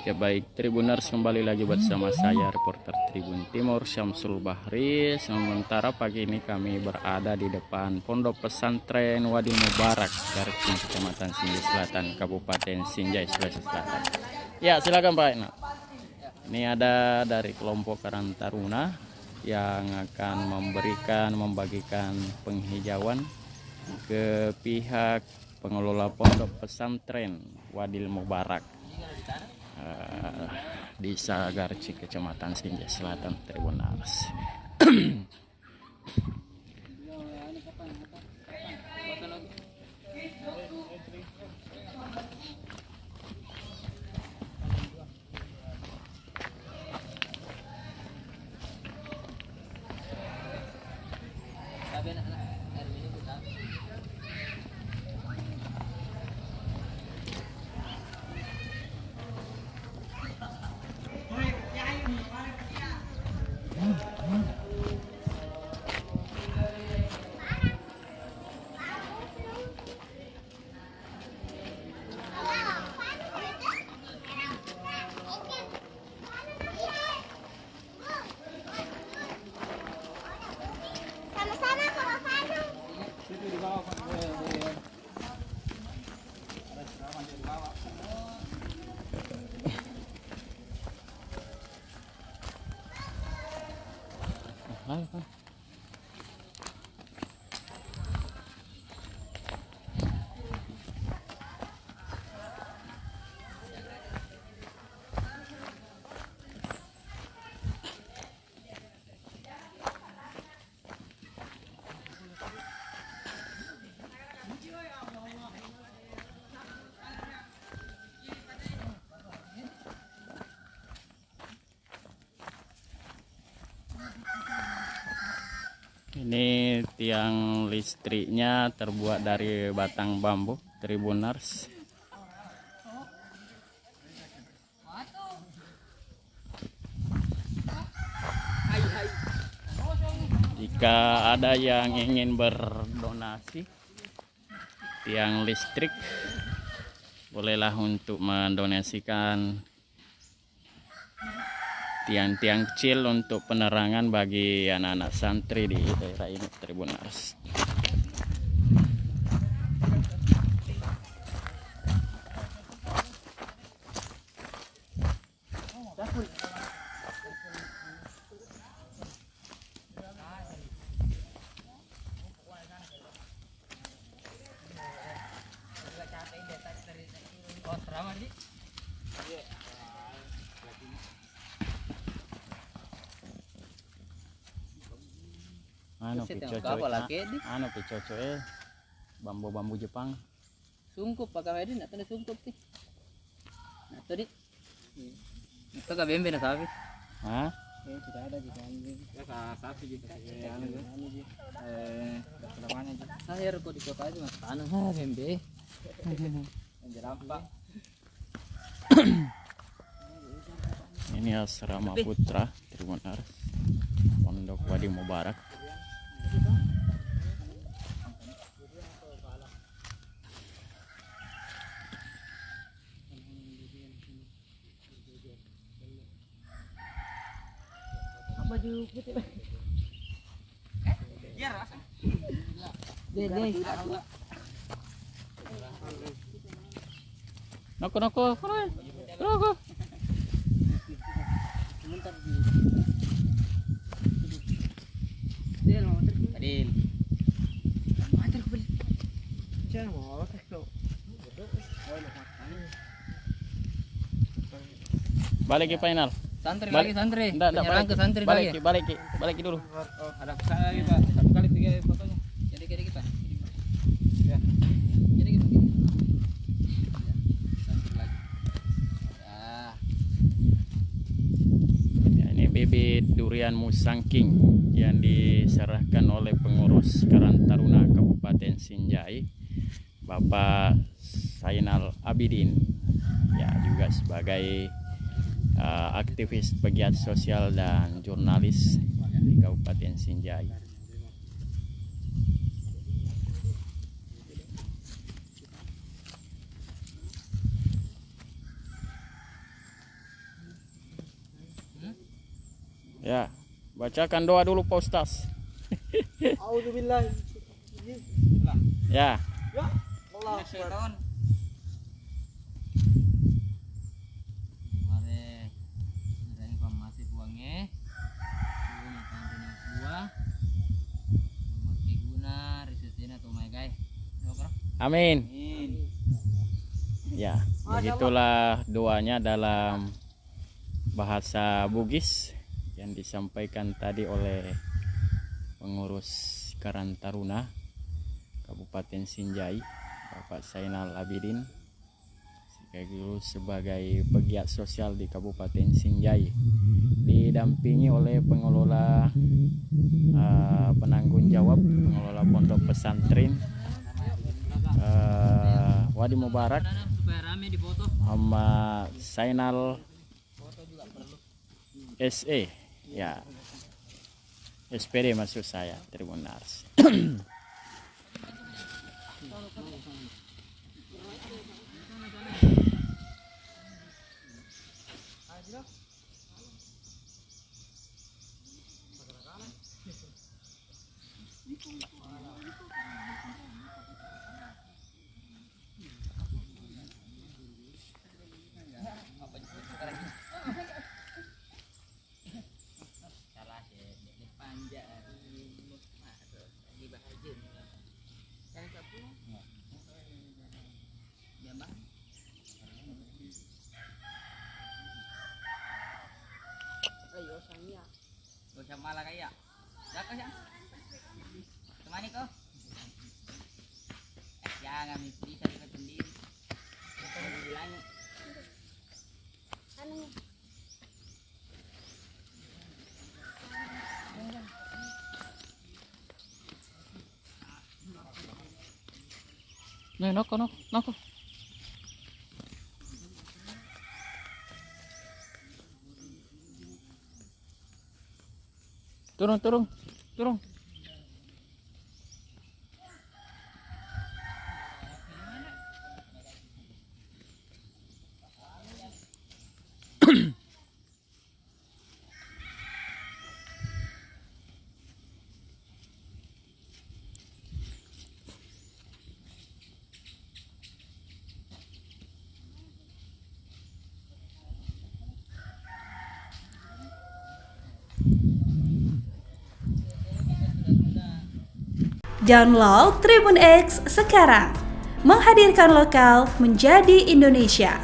Ya baik, Tribuners, kembali lagi bersama saya reporter Tribun Timur Syamsul Bahri. Sementara pagi ini kami berada di depan Pondok Pesantren Wadi Mubarak, Garcing, Kecamatan Sinjai Selatan, Kabupaten Sinjai, Sulawesi Selatan. Ya, silakan Pak Enal. Ini ada dari kelompok Karang Taruna yang akan membagikan penghijauan ke pihak pengelola Pondok Pesantren Wadi Mubarak di Sagarci, Kecamatan Sinjai Selatan, Tribuners. Ini tiang listriknya terbuat dari batang bambu, Tribuners. Jika ada yang ingin berdonasi tiang listrik, bolehlah untuk mendonasikan tiang-tiang kecil untuk penerangan bagi anak-anak santri di daerah ini, Tribuners. Anu picocoe bambu-bambu Jepang. Sungkup pakai ini, natanya sungkup sih. Nah tadi, itu gak bembe na sapi. Hah? Tidak ada di kambing. Sapi juga. Kedepannya juga. Saya kok di kota aja mas tanah bembe. Yang rampak. Ini asrama putra Tribuners, Pondok Wadi Mubarak. Baju putih. Iya rasa. Dede. Noko. Sebentar di. Adil. Antar kembali. Jangan mau kau. Balik ke final. Santri lagi santri. Balik ke santri lagi. Balik dulu. Ada saya lagi Pak. Satu kali 3 fotonya. Jadi kita. Ya. Jadi kita. Ya. Santri lagi. Ya, ini bibit durian musangking yang diserahkan oleh pengurus Karang Taruna Kabupaten Sinjai, Bapak Zainal Abidin. Ya, juga sebagai aktivis pegiat sosial dan jurnalis di Kabupaten Sinjai. Ya, bacakan doa dulu Pak Ustaz. A'udzubillahi. Ya, Ya, Allah. Syaitan. Mare ngarang informasi buangnya. Guna kantina buah. Memakai guna risetnya atau mai guys. amin. Amin. Ya, begitulah doanya dalam bahasa Bugis yang disampaikan tadi oleh pengurus Karang Taruna Kabupaten Sinjai, Bapak Zainal Abidin, sebagai pegiat sosial di Kabupaten Sinjai, didampingi oleh pengelola penanggung jawab pengelola pondok pesantren Wadi Mubarak, Supaya rame di foto. sama Zainal SE, ya SPD maksud saya, Tribunars. Salah ya, panjang. Lagi bahagia. Jangan sapu. Ya, Mbak. Ayo sanya. Gak usah malah kayak. Dah kau yang. Kemana kau? Jangan misteri saya sendiri. Kita mau bilang. Nih, noko. Turun. Download Tribun X sekarang, menghadirkan lokal menjadi Indonesia.